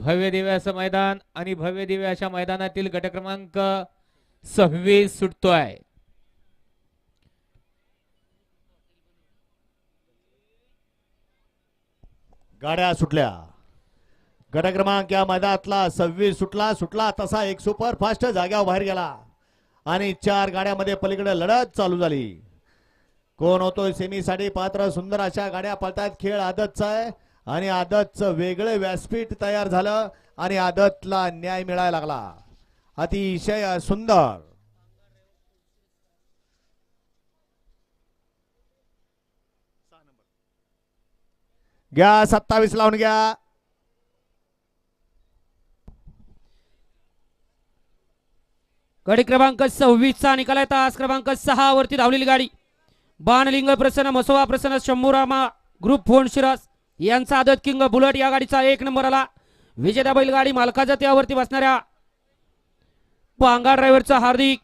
भव्य दिव्य असं मैदान आणि भव्य दिव्य अशा मैदानातील गट क्रमांक 26 सुटतोय. गाड्या सुटल्या. गट क्रमांक या मैदानातला 26 सुटला तसा एक सुपर फास्ट जाग्यावर बाहेर गेला आणि 4 गाड्यामध्ये पलीकडे लढत चालू झाली. कोण होतोय सेमीसाठी पात्र? सुंदर अशा गाड्या पळतायत. खेळ आदतचा आहे आणि आदतचं वेगळं व्यासपीठ तयार झालं आणि आदतला न्याय मिळायला लागला. अतिशय सुंदर. घ्या 27 लावून घ्या. गाडी क्रमांक 26 चा निकाल आहे. तास क्रमांक 6 वरती धावलेली गाडी बाणलिंग प्रसन्न मसोवा प्रसन्न शंभूरामा ग्रुप फोन शिरस यांचा आदत किंग बुलेट या गाडीचा 1 नंबर आला. विजेता बैलगाडी मालकाचा त्यावरती बसणाऱ्या पांगा ड्रायव्हरचा हार्दिक